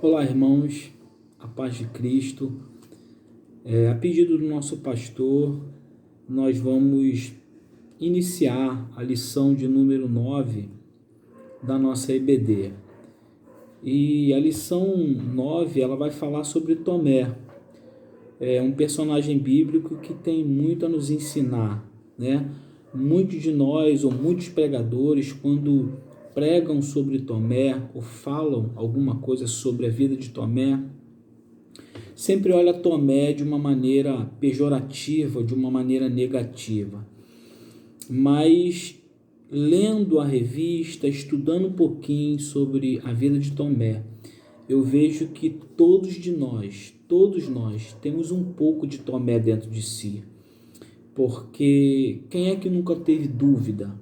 Olá, irmãos, a paz de Cristo. A pedido do nosso pastor, nós vamos iniciar a lição de número 9 da nossa EBD. E a lição 9, ela vai falar sobre Tomé, um personagem bíblico que tem muito a nos ensinar, né? Muitos de nós, ou muitos pregadores, quando pregam sobre Tomé, ou falam alguma coisa sobre a vida de Tomé, sempre olha Tomé de uma maneira pejorativa, de uma maneira negativa. Mas lendo a revista, estudando um pouquinho sobre a vida de Tomé, eu vejo que todos nós temos um pouco de Tomé dentro de si. Porque quem é que nunca teve dúvida?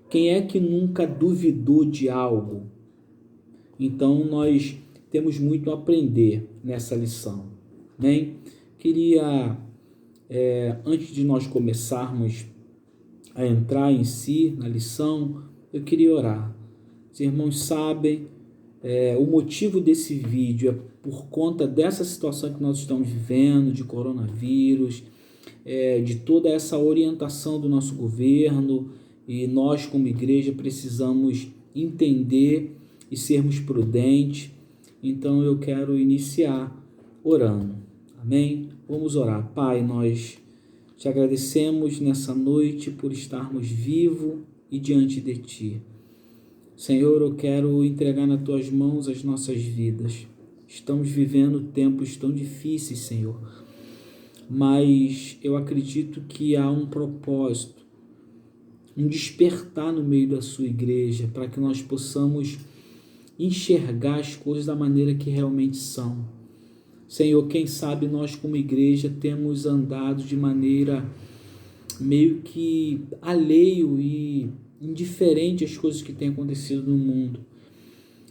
Quem é que nunca duvidou de algo? Então nós temos muito a aprender nessa lição, né? Queria, antes de nós começarmos a entrar em si na lição, eu queria orar. Os irmãos sabem, o motivo desse vídeo é por conta dessa situação que nós estamos vivendo, de coronavírus, de toda essa orientação do nosso governo, e nós como igreja precisamos entender e sermos prudentes. Então eu quero iniciar orando, amém? Vamos orar. Pai, nós te agradecemos nessa noite por estarmos vivos e diante de Ti. Senhor, eu quero entregar nas Tuas mãos as nossas vidas. Estamos vivendo tempos tão difíceis, Senhor, mas eu acredito que há um propósito, um despertar no meio da Sua igreja, para que nós possamos enxergar as coisas da maneira que realmente são. Senhor, quem sabe nós como igreja temos andado de maneira meio que alheio e indiferente às coisas que têm acontecido no mundo.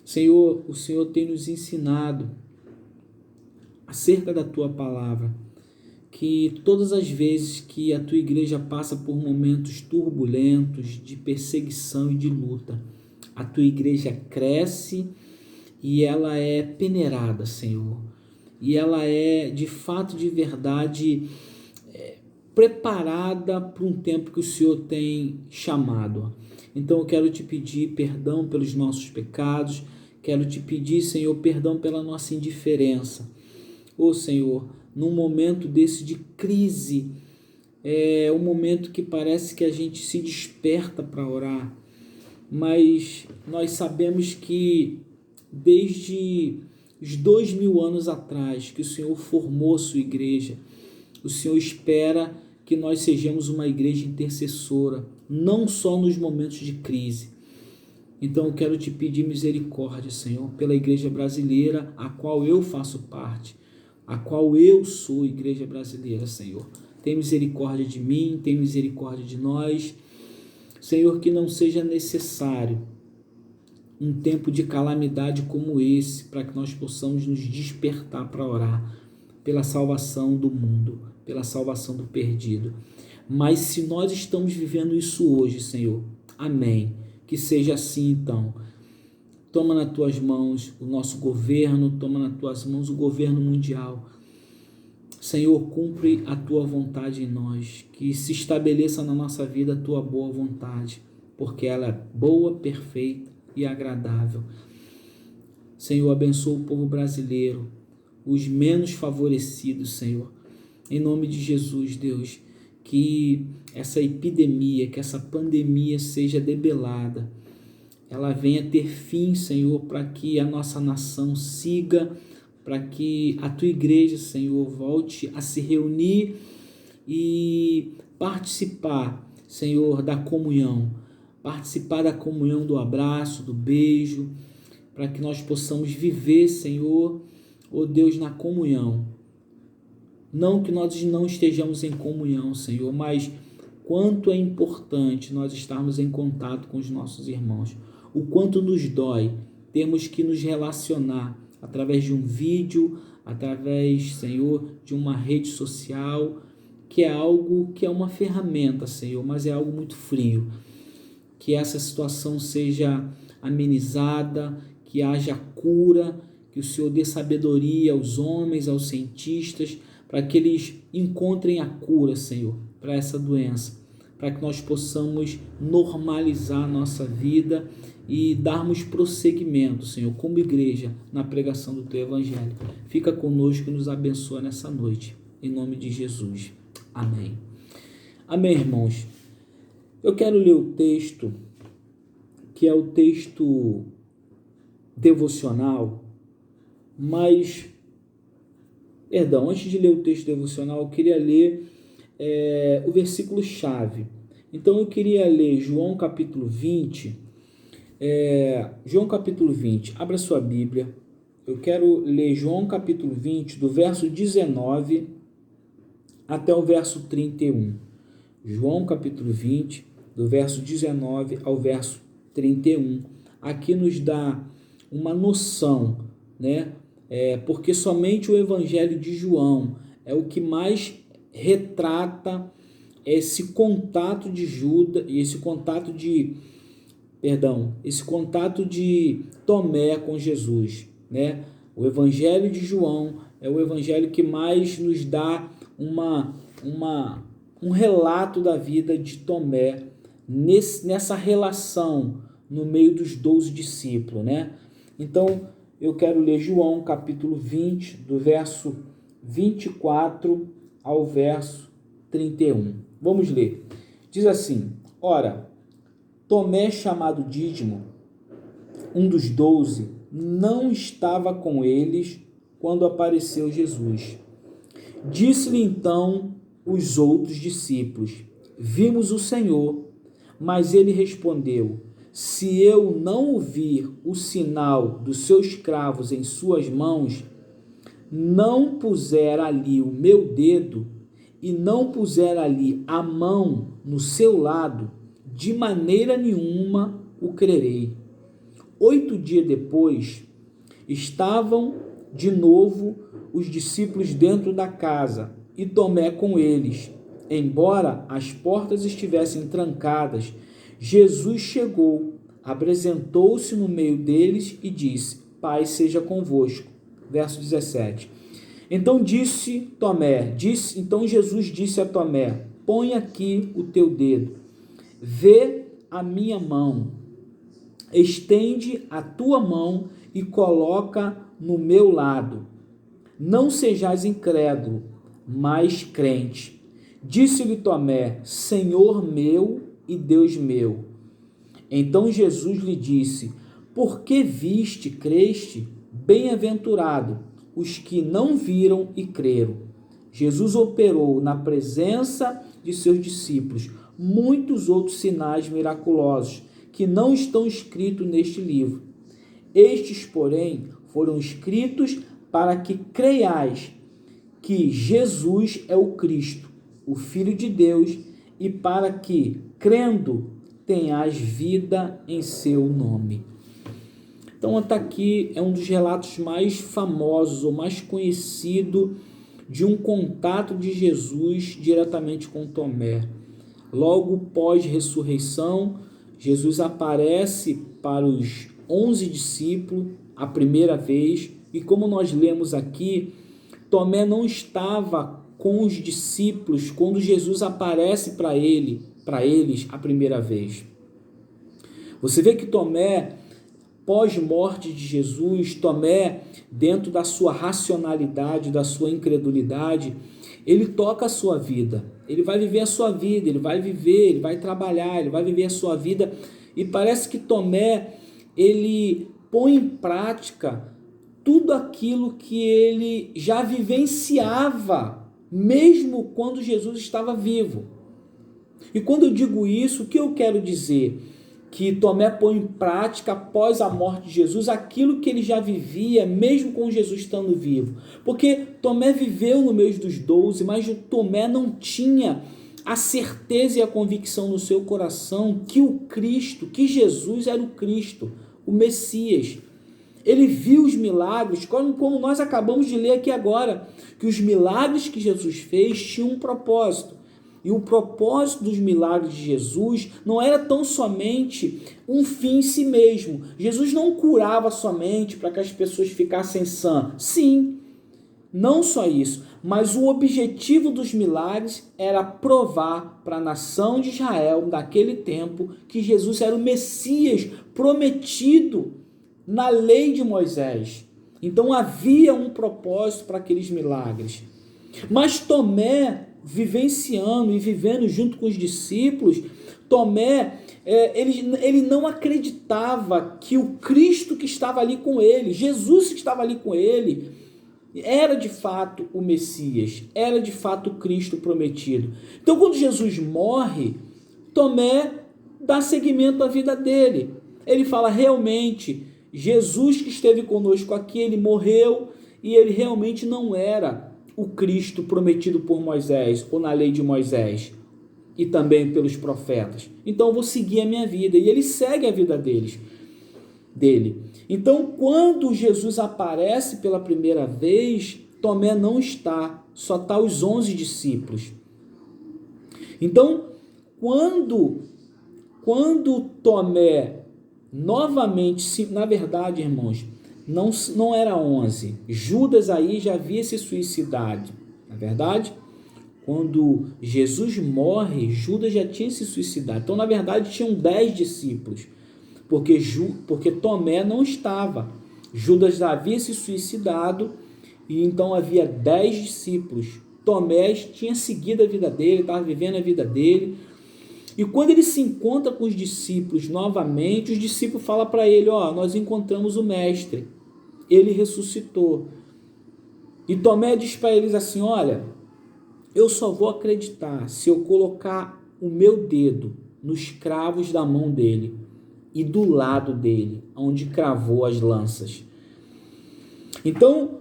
Senhor, o Senhor tem nos ensinado acerca da Tua palavra, que todas as vezes que a Tua igreja passa por momentos turbulentos, de perseguição e de luta, a Tua igreja cresce e ela é peneirada, Senhor. E ela é, de fato, de verdade, preparada para um tempo que o Senhor tem chamado. Então eu quero te pedir perdão pelos nossos pecados, quero te pedir, Senhor, perdão pela nossa indiferença. Ô Senhor, num momento desse de crise, é um momento que parece que a gente se desperta para orar, mas nós sabemos que desde os 2000 anos atrás que o Senhor formou a sua igreja, o Senhor espera que nós sejamos uma igreja intercessora, não só nos momentos de crise. Então eu quero te pedir misericórdia, Senhor, pela igreja brasileira, a qual eu faço parte, a qual eu sou igreja brasileira, Senhor. Tem misericórdia de mim, tem misericórdia de nós. Senhor, que não seja necessário um tempo de calamidade como esse, para que nós possamos nos despertar para orar pela salvação do mundo, pela salvação do perdido. Mas se nós estamos vivendo isso hoje, Senhor, amém, que seja assim então. Toma nas Tuas mãos o nosso governo, toma nas Tuas mãos o governo mundial. Senhor, cumpre a Tua vontade em nós, que se estabeleça na nossa vida a Tua boa vontade, porque ela é boa, perfeita e agradável. Senhor, abençoa o povo brasileiro, os menos favorecidos, Senhor. Em nome de Jesus, Deus, que essa epidemia, que essa pandemia seja debelada, ela venha ter fim, Senhor, para que a nossa nação siga, para que a Tua igreja, Senhor, volte a se reunir e participar, Senhor, da comunhão, participar da comunhão do abraço, do beijo, para que nós possamos viver, Senhor, ó Deus, na comunhão. Não que nós não estejamos em comunhão, Senhor, mas quanto é importante nós estarmos em contato com os nossos irmãos. O quanto nos dói termos que nos relacionar através de um vídeo, através, Senhor, de uma rede social, que é algo que é uma ferramenta, Senhor, mas é algo muito frio. Que essa situação seja amenizada, que haja cura, que o Senhor dê sabedoria aos homens, aos cientistas, para que eles encontrem a cura, Senhor, para essa doença, para que nós possamos normalizar a nossa vida e darmos prosseguimento, Senhor, como igreja, na pregação do Teu Evangelho. Fica conosco e nos abençoa nessa noite, em nome de Jesus. Amém. Amém, irmãos. Eu quero ler o texto, que é o texto devocional, mas, antes de ler o texto devocional, eu queria ler o versículo-chave. Então, eu queria ler João capítulo 20, João capítulo 20, abra sua Bíblia. Eu quero ler João capítulo 20, do verso 19 até o verso 31. João capítulo 20, do verso 19 ao verso 31. Aqui nos dá uma noção, né? Porque somente o Evangelho de João é o que mais retrata esse contato de Judas, esse contato de Tomé com Jesus, né? O Evangelho de João é o evangelho que mais nos dá um relato da vida de Tomé nessa relação no meio dos 12 discípulos, né? Então, eu quero ler João capítulo 20, do verso 24 ao verso 31. Vamos ler. Diz assim: Ora, Tomé, chamado Dídimo, um dos 12, não estava com eles quando apareceu Jesus. Disse-lhe então os outros discípulos: Vimos o Senhor. Mas ele respondeu: Se eu não vir o sinal dos seus cravos em suas mãos, não puser ali o meu dedo e não puser ali a mão no seu lado, de maneira nenhuma o crerei. 8 dias depois, estavam de novo os discípulos dentro da casa e Tomé com eles. Embora as portas estivessem trancadas, Jesus chegou, apresentou-se no meio deles e disse: Paz seja convosco. Verso 17. Então Jesus disse a Tomé: Põe aqui o teu dedo, vê a minha mão, estende a tua mão e coloca no meu lado. Não sejais incrédulo, mas crente. Disse-lhe Tomé: Senhor meu e Deus meu. Então Jesus lhe disse: Por que viste, creste? Bem-aventurado os que não viram e creram. Jesus operou na presença de seus discípulos muitos outros sinais miraculosos que não estão escritos neste livro. Estes, porém, foram escritos para que creiais que Jesus é o Cristo, o Filho de Deus, e para que, crendo, tenhais vida em seu nome. Então, até aqui é um dos relatos mais famosos ou mais conhecido de um contato de Jesus diretamente com Tomé. Logo pós-ressurreição, Jesus aparece para os 11 discípulos a primeira vez, e como nós lemos aqui, Tomé não estava com os discípulos quando Jesus aparece para eles a primeira vez. Você vê que Tomé, pós-morte de Jesus, Tomé, dentro da sua racionalidade, da sua incredulidade, ele toca a sua vida, ele vai viver a sua vida, ele vai trabalhar, ele vai viver a sua vida, e parece que Tomé, ele põe em prática tudo aquilo que ele já vivenciava, mesmo quando Jesus estava vivo. E quando eu digo isso, o que eu quero dizer? Que Tomé põe em prática, após a morte de Jesus, aquilo que ele já vivia, mesmo com Jesus estando vivo. Porque Tomé viveu no meio dos 12, mas Tomé não tinha a certeza e a convicção no seu coração que o Cristo, que Jesus era o Cristo, o Messias. Ele viu os milagres, como nós acabamos de ler aqui agora, que os milagres que Jesus fez tinham um propósito. E o propósito dos milagres de Jesus não era tão somente um fim em si mesmo. Jesus não curava somente para que as pessoas ficassem sãs. Sim, não só isso, mas o objetivo dos milagres era provar para a nação de Israel, naquele tempo, que Jesus era o Messias prometido na lei de Moisés. Então havia um propósito para aqueles milagres. Mas Tomé, vivenciando e vivendo junto com os discípulos, Tomé, ele não acreditava que o Cristo que estava ali com ele, Jesus que estava ali com ele, era de fato o Messias, era de fato o Cristo prometido. Então, quando Jesus morre, Tomé dá seguimento à vida dele. Ele fala, realmente, Jesus que esteve conosco aqui, ele morreu e ele realmente não era o Cristo prometido por Moisés, ou na lei de Moisés, e também pelos profetas. Então eu vou seguir a minha vida. E ele segue a vida dele. Então, quando Jesus aparece pela primeira vez, Tomé não está, só está os 11 discípulos. Então, quando Tomé novamente, na verdade, irmãos, não era 11. Judas aí já havia se suicidado. Na verdade, quando Jesus morre, Judas já tinha se suicidado. Então, na verdade, tinham 10 discípulos. Porque Tomé não estava. Judas já havia se suicidado e então havia 10 discípulos. Tomé tinha seguido a vida dele, estava vivendo a vida dele. E quando ele se encontra com os discípulos novamente, os discípulos falam para ele, nós encontramos o mestre, ele ressuscitou. E Tomé diz para eles assim, olha, eu só vou acreditar se eu colocar o meu dedo nos cravos da mão dele e do lado dele, onde cravou as lanças. Então,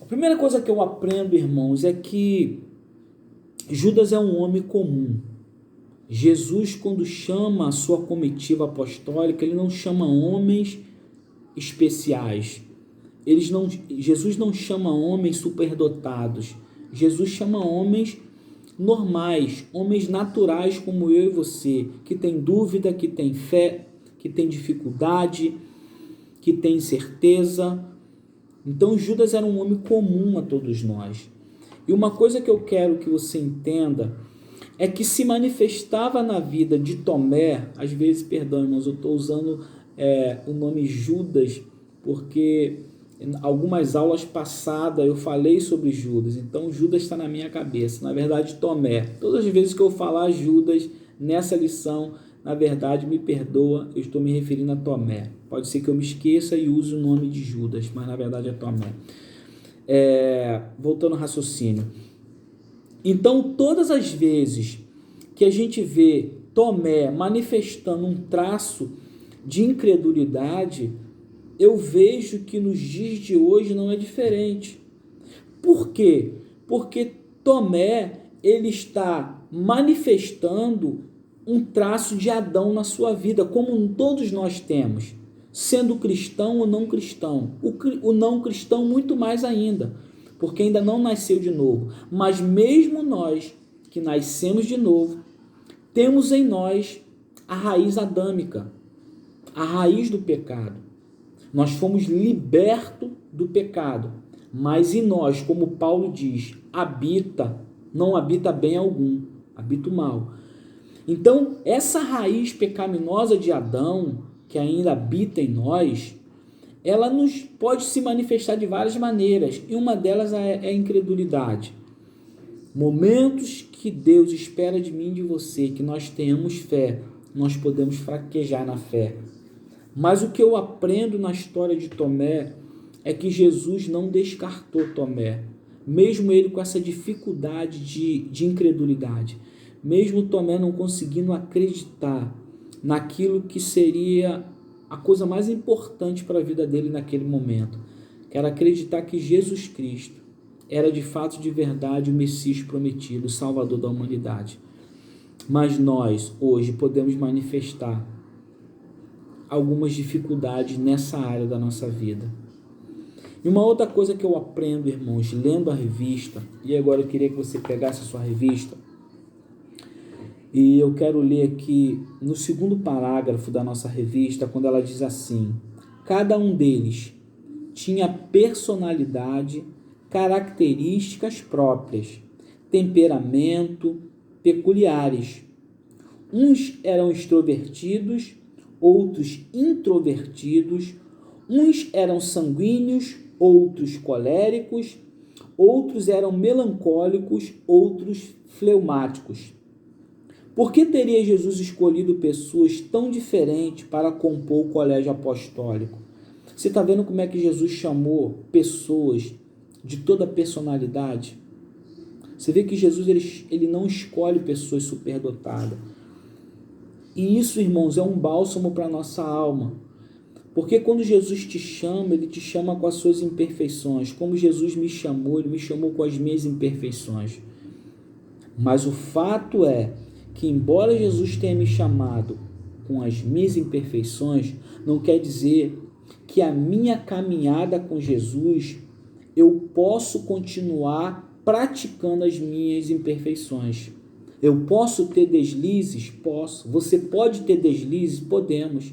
a primeira coisa que eu aprendo, irmãos, é que Judas é um homem comum. Jesus, quando chama a sua comitiva apostólica, ele não chama homens especiais. Jesus não chama homens superdotados. Jesus chama homens normais, homens naturais como eu e você, que tem dúvida, que tem fé, que tem dificuldade, que tem certeza. Então Judas era um homem comum a todos nós. E uma coisa que eu quero que você entenda é que se manifestava na vida de Tomé, às vezes, perdão, irmãos, eu estou usando o nome Judas, porque em algumas aulas passadas eu falei sobre Judas, então Judas está na minha cabeça, na verdade Tomé. Todas as vezes que eu falar Judas nessa lição, na verdade, me perdoa, eu estou me referindo a Tomé. Pode ser que eu me esqueça e use o nome de Judas, mas na verdade é Tomé. Voltando ao raciocínio. Então, todas as vezes que a gente vê Tomé manifestando um traço de incredulidade, eu vejo que nos dias de hoje não é diferente. Por quê? Porque Tomé, ele está manifestando um traço de Adão na sua vida, como todos nós temos, sendo cristão ou não cristão. O não cristão muito mais ainda, porque ainda não nasceu de novo. Mas mesmo nós que nascemos de novo, temos em nós a raiz adâmica, a raiz do pecado. Nós fomos libertos do pecado, mas em nós, como Paulo diz, não habita bem algum, habita o mal. Então, essa raiz pecaminosa de Adão, que ainda habita em nós, ela pode se manifestar de várias maneiras, e uma delas é a incredulidade. Momentos que Deus espera de mim e de você, que nós tenhamos fé, nós podemos fraquejar na fé. Mas o que eu aprendo na história de Tomé é que Jesus não descartou Tomé, mesmo ele com essa dificuldade de incredulidade, mesmo Tomé não conseguindo acreditar naquilo que seria a coisa mais importante para a vida dele naquele momento, que era acreditar que Jesus Cristo era de fato, de verdade, o Messias prometido, o Salvador da humanidade. Mas nós, hoje, podemos manifestar algumas dificuldades nessa área da nossa vida. E uma outra coisa que eu aprendo, irmãos, lendo a revista, e agora eu queria que você pegasse a sua revista, E eu quero ler aqui no segundo parágrafo da nossa revista, quando ela diz assim: cada um deles tinha personalidade, características próprias, temperamento peculiares. Uns eram extrovertidos, outros introvertidos, uns eram sanguíneos, outros coléricos, outros eram melancólicos, outros fleumáticos. Por que teria Jesus escolhido pessoas tão diferentes para compor o colégio apostólico? Você está vendo como é que Jesus chamou pessoas de toda personalidade? Você vê que Jesus ele não escolhe pessoas superdotadas. E isso, irmãos, é um bálsamo para a nossa alma. Porque quando Jesus te chama, ele te chama com as suas imperfeições. Como Jesus me chamou, ele me chamou com as minhas imperfeições. Mas o fato é que, embora Jesus tenha me chamado com as minhas imperfeições, não quer dizer que a minha caminhada com Jesus eu posso continuar praticando as minhas imperfeições. Eu posso ter deslizes? Posso. Você pode ter deslizes? Podemos.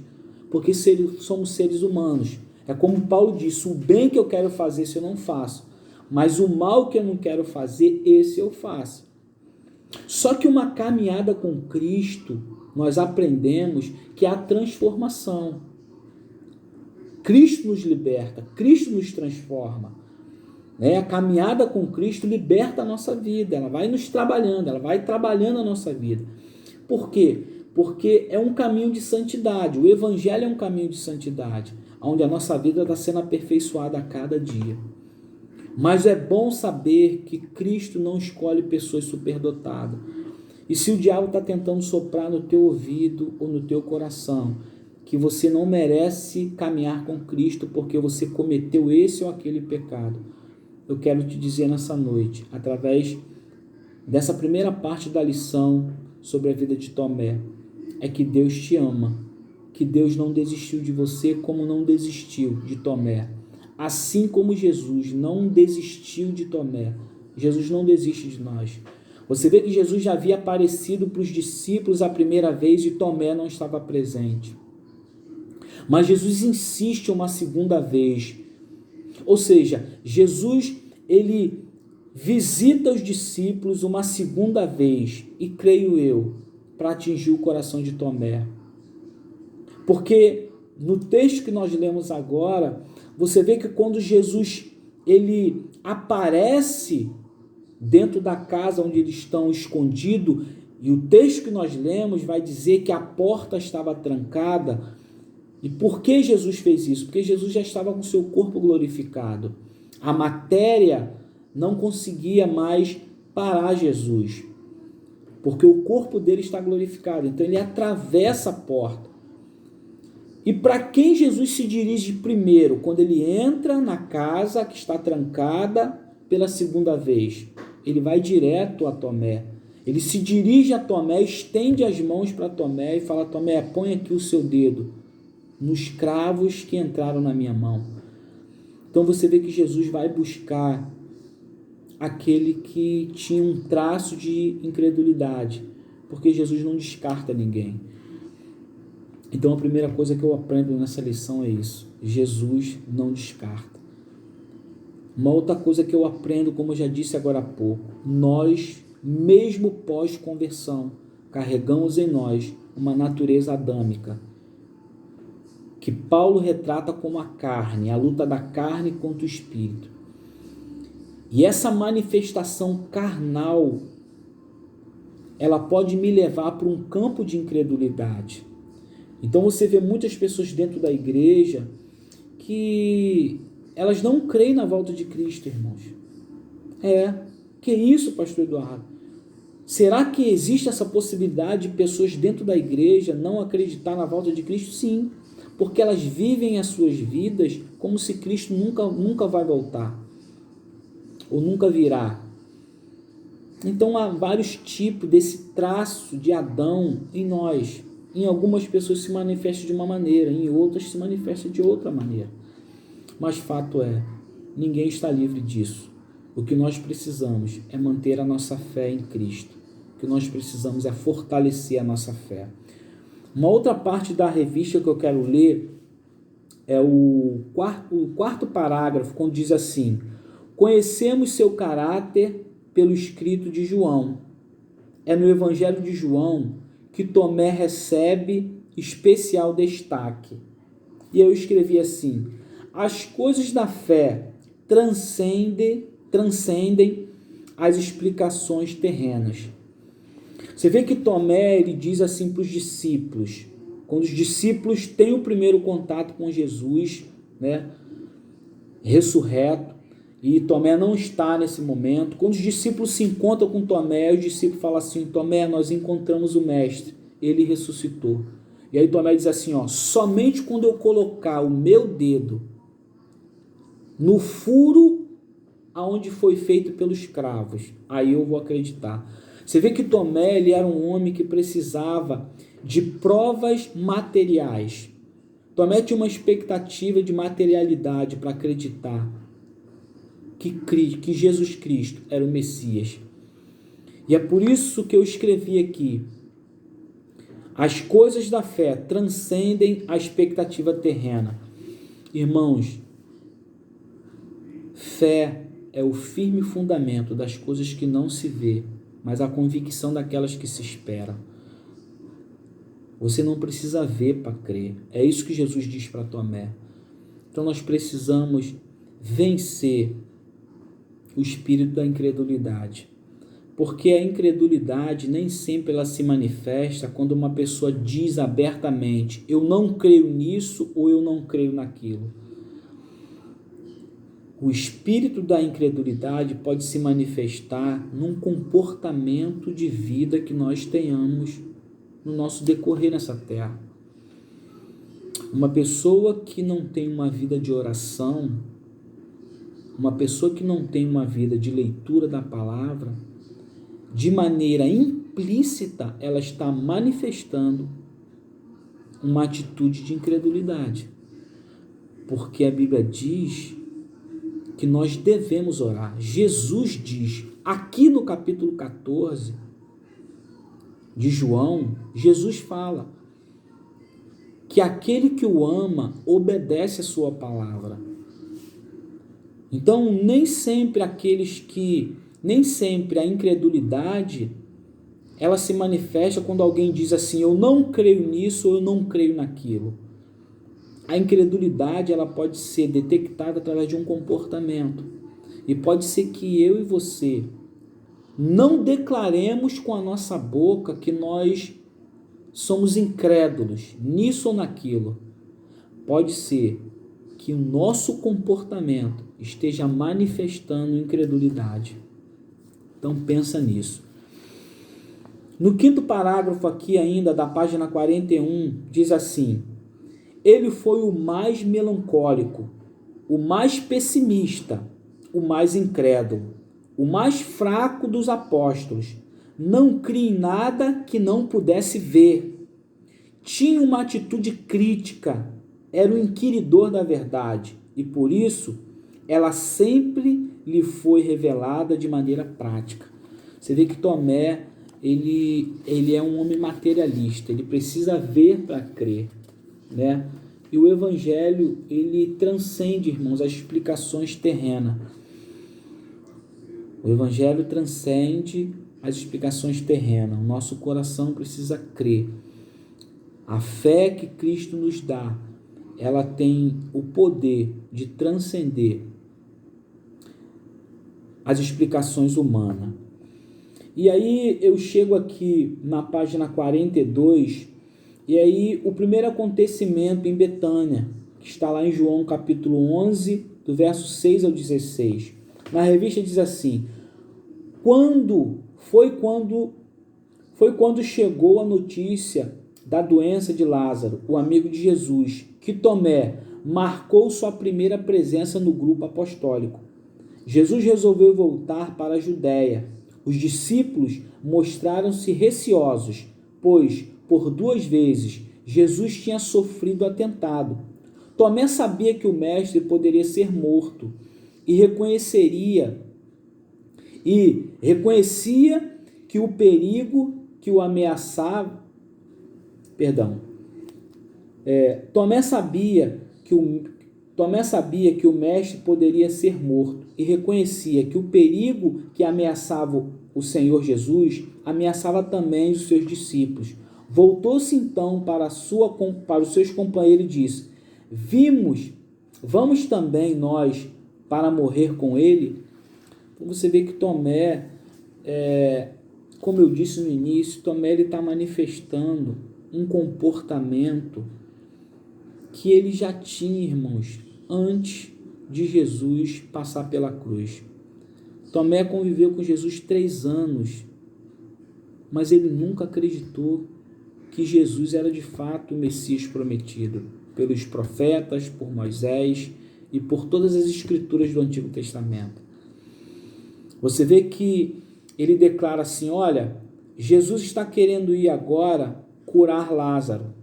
Porque somos seres humanos. É como Paulo disse: o bem que eu quero fazer, esse eu não faço. Mas o mal que eu não quero fazer, esse eu faço. Só que uma caminhada com Cristo, nós aprendemos que há transformação. Cristo nos liberta, Cristo nos transforma. A caminhada com Cristo liberta a nossa vida, ela vai nos trabalhando, ela vai trabalhando a nossa vida. Por quê? Porque é um caminho de santidade, o Evangelho é um caminho de santidade, onde a nossa vida está sendo aperfeiçoada a cada dia. Mas é bom saber que Cristo não escolhe pessoas superdotadas. E se o diabo está tentando soprar no teu ouvido ou no teu coração que você não merece caminhar com Cristo porque você cometeu esse ou aquele pecado, eu quero te dizer nessa noite, através dessa primeira parte da lição sobre a vida de Tomé, é que Deus te ama, que Deus não desistiu de você como não desistiu de Tomé. Assim como Jesus não desistiu de Tomé, Jesus não desiste de nós. Você vê que Jesus já havia aparecido para os discípulos a primeira vez e Tomé não estava presente. Mas Jesus insiste uma segunda vez. Ou seja, Jesus ele visita os discípulos uma segunda vez e, creio eu, para atingir o coração de Tomé. Porque no texto que nós lemos agora, você vê que quando Jesus ele aparece dentro da casa onde eles estão escondidos, e o texto que nós lemos vai dizer que a porta estava trancada. E por que Jesus fez isso? Porque Jesus já estava com seu corpo glorificado. A matéria não conseguia mais parar Jesus, porque o corpo dele está glorificado. Então ele atravessa a porta. E para quem Jesus se dirige primeiro? Quando ele entra na casa que está trancada pela segunda vez, ele vai direto a Tomé. Ele se dirige a Tomé, estende as mãos para Tomé e fala: Tomé, põe aqui o seu dedo nos cravos que entraram na minha mão. Então você vê que Jesus vai buscar aquele que tinha um traço de incredulidade, porque Jesus não descarta ninguém. Então a primeira coisa que eu aprendo nessa lição é isso: Jesus não descarta. Uma outra coisa que eu aprendo, como eu já disse agora há pouco, nós, mesmo pós-conversão, carregamos em nós uma natureza adâmica, que Paulo retrata como a carne, a luta da carne contra o espírito. E essa manifestação carnal, ela pode me levar para um campo de incredulidade. Então você vê muitas pessoas dentro da igreja que elas não creem na volta de Cristo, irmãos. Que isso, pastor Eduardo? Será que existe essa possibilidade de pessoas dentro da igreja não acreditar na volta de Cristo? Sim, porque elas vivem as suas vidas como se Cristo nunca vai voltar, ou nunca virá. Então há vários tipos desse traço de Adão em nós. Em algumas pessoas se manifesta de uma maneira, em outras se manifesta de outra maneira. Mas fato é, ninguém está livre disso. O que nós precisamos é manter a nossa fé em Cristo. Que que nós precisamos é fortalecer a nossa fé. Uma outra parte da revista que eu quero ler é o quarto parágrafo, quando diz assim: conhecemos seu caráter pelo escrito de João. É no Evangelho de João que Tomé recebe especial destaque. E eu escrevi assim: as coisas da fé transcendem as explicações terrenas. Você vê que Tomé, ele diz assim para os discípulos, quando os discípulos têm o primeiro contato com Jesus, né, ressurreto, e Tomé não está nesse momento. Quando os discípulos se encontram com Tomé, os discípulos falam assim: Tomé, nós encontramos o Mestre, ele ressuscitou. E aí Tomé diz assim, somente quando eu colocar o meu dedo no furo aonde foi feito pelos cravos, aí eu vou acreditar. Você vê que Tomé, ele era um homem que precisava de provas materiais. Tomé tinha uma expectativa de materialidade para acreditar que Jesus Cristo era o Messias. E é por isso que eu escrevi aqui: as coisas da fé transcendem a expectativa terrena. Irmãos, fé é o firme fundamento das coisas que não se vê, mas a convicção daquelas que se esperam. Você não precisa ver para crer. É isso que Jesus diz para Tomé. Então nós precisamos vencer o espírito da incredulidade. Porque a incredulidade nem sempre ela se manifesta quando uma pessoa diz abertamente: eu não creio nisso ou eu não creio naquilo. O espírito da incredulidade pode se manifestar num comportamento de vida que nós tenhamos no nosso decorrer nessa terra. Uma pessoa que não tem uma vida de oração, uma pessoa que não tem uma vida de leitura da palavra, de maneira implícita, ela está manifestando uma atitude de incredulidade. Porque a Bíblia diz que nós devemos orar. Jesus diz, aqui no capítulo 14 de João, Jesus fala que aquele que o ama obedece a sua palavra. Então, nem sempre a incredulidade, ela se manifesta quando alguém diz assim: eu não creio nisso ou eu não creio naquilo. A incredulidade, ela pode ser detectada através de um comportamento. E pode ser que eu e você não declaremos com a nossa boca que nós somos incrédulos nisso ou naquilo. Pode ser que o nosso comportamento esteja manifestando incredulidade. Então pensa nisso. No quinto parágrafo aqui ainda, da página 41, diz assim: ele foi o mais melancólico, o mais pessimista, o mais incrédulo, o mais fraco dos apóstolos. Não cria em nada que não pudesse ver. Tinha uma atitude crítica, era o inquiridor da verdade, e por isso ela sempre lhe foi revelada de maneira prática. Você vê que Tomé, ele é um homem materialista, ele precisa ver para crer, né? E o Evangelho, ele transcende, irmãos, as explicações terrenas. O Evangelho transcende as explicações terrenas. O nosso coração precisa crer. A fé que Cristo nos dá, ela tem o poder de transcender as explicações humanas. E aí eu chego aqui na página 42, e aí o primeiro acontecimento em Betânia, que está lá em João capítulo 11, do verso 6 ao 16. Na revista diz assim: Foi quando chegou a notícia da doença de Lázaro, o amigo de Jesus, que Tomé marcou sua primeira presença no grupo apostólico. Jesus resolveu voltar para a Judéia. Os discípulos mostraram-se receosos, pois, por 2 vezes, Jesus tinha sofrido atentado. Tomé sabia que o mestre poderia ser morto e reconhecia que o perigo que o ameaçava, Tomé sabia que o mestre poderia ser morto e reconhecia que o perigo que ameaçava o Senhor Jesus ameaçava também os seus discípulos. Voltou-se então para os seus companheiros e disse: vamos também nós para morrer com ele? Então você vê que Tomé, como eu disse no início, Tomé está manifestando um comportamento que ele já tinha, irmãos, antes de Jesus passar pela cruz. Tomé conviveu com Jesus 3 anos, mas ele nunca acreditou que Jesus era de fato o Messias prometido pelos profetas, por Moisés e por todas as escrituras do Antigo Testamento. Você vê que ele declara assim: olha, Jesus está querendo ir agora curar Lázaro.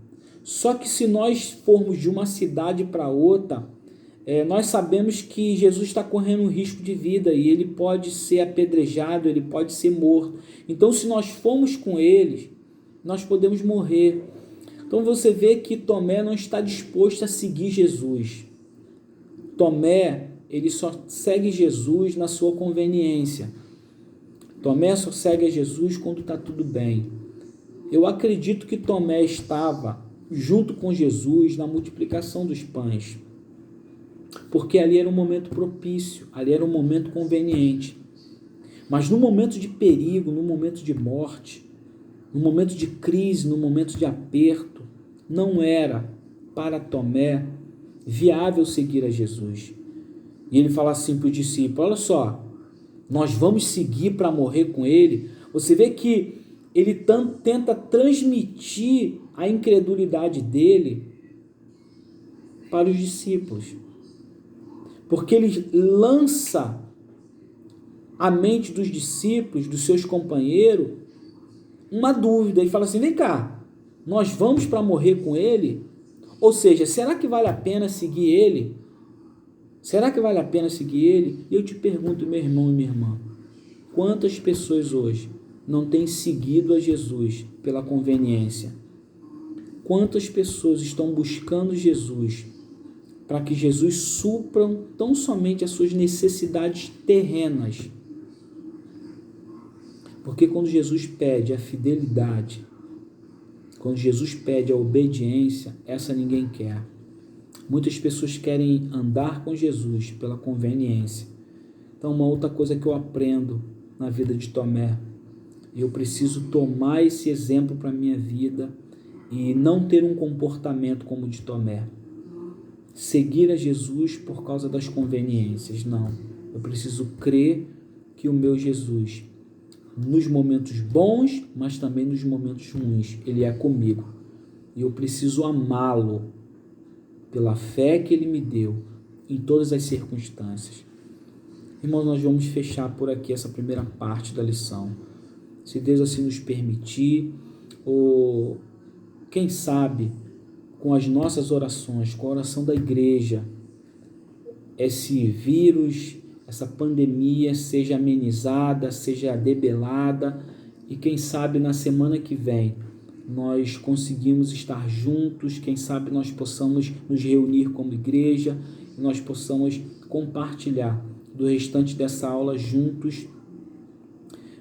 Só que se nós formos de uma cidade para outra, nós sabemos que Jesus está correndo um risco de vida e ele pode ser apedrejado, ele pode ser morto. Então, se nós formos com eles, nós podemos morrer. Então, você vê que Tomé não está disposto a seguir Jesus. Tomé, ele só segue Jesus na sua conveniência. Tomé só segue a Jesus quando está tudo bem. Eu acredito que Tomé estava junto com Jesus na multiplicação dos pães, porque ali era um momento propício, ali era um momento conveniente. Mas no momento de perigo, no momento de morte, no momento de crise, no momento de aperto, não era para Tomé viável seguir a Jesus. E ele fala assim para o discípulo: olha só, nós vamos seguir para morrer com ele. Você vê que ele tenta transmitir a incredulidade dele para os discípulos, porque ele lança à mente dos discípulos, dos seus companheiros, uma dúvida. Ele fala assim: vem cá, nós vamos para morrer com ele? Ou seja, será que vale a pena seguir ele? Será que vale a pena seguir ele? E eu te pergunto, meu irmão e minha irmã, quantas pessoas hoje não têm seguido a Jesus pela conveniência? Quantas pessoas estão buscando Jesus para que Jesus supra tão somente as suas necessidades terrenas? Porque quando Jesus pede a fidelidade, quando Jesus pede a obediência, essa ninguém quer. Muitas pessoas querem andar com Jesus pela conveniência. Então, uma outra coisa que eu aprendo na vida de Tomé, eu preciso tomar esse exemplo para a minha vida e não ter um comportamento como o de Tomé. Seguir a Jesus por causa das conveniências, não. Eu preciso crer que o meu Jesus, nos momentos bons, mas também nos momentos ruins, ele é comigo. E eu preciso amá-lo pela fé que ele me deu em todas as circunstâncias. Irmãos, nós vamos fechar por aqui essa primeira parte da lição. Se Deus assim nos permitir, ou quem sabe, com as nossas orações, com a oração da igreja, esse vírus, essa pandemia seja amenizada, seja debelada, e quem sabe na semana que vem nós conseguimos estar juntos, quem sabe nós possamos nos reunir como igreja, e nós possamos compartilhar do restante dessa aula juntos,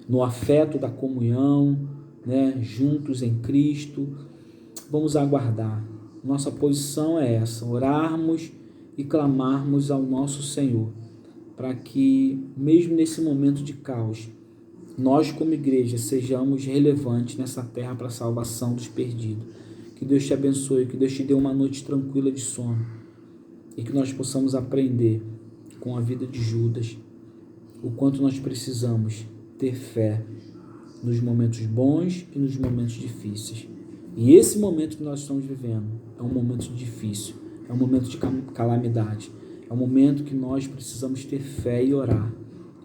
no afeto da comunhão, juntos em Cristo. Vamos aguardar. Nossa posição é essa: orarmos e clamarmos ao nosso Senhor, para que, mesmo nesse momento de caos, nós como igreja sejamos relevantes nessa terra para a salvação dos perdidos. Que Deus te abençoe, que Deus te dê uma noite tranquila de sono e que nós possamos aprender com a vida de Judas o quanto nós precisamos ter fé nos momentos bons e nos momentos difíceis. E esse momento que nós estamos vivendo é um momento difícil, é um momento de calamidade, é um momento que nós precisamos ter fé e orar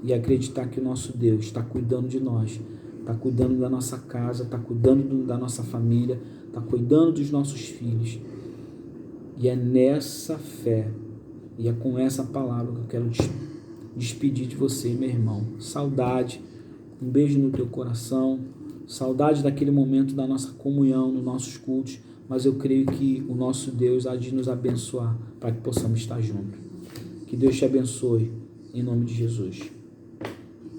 e acreditar que o nosso Deus está cuidando de nós, está cuidando da nossa casa, está cuidando da nossa família, está cuidando dos nossos filhos. E é nessa fé e é com essa palavra que eu quero despedir de você, meu irmão. Saudade, um beijo no teu coração, saudade daquele momento da nossa comunhão, nos nossos cultos, mas eu creio que o nosso Deus há de nos abençoar para que possamos estar juntos. Que Deus te abençoe, em nome de Jesus.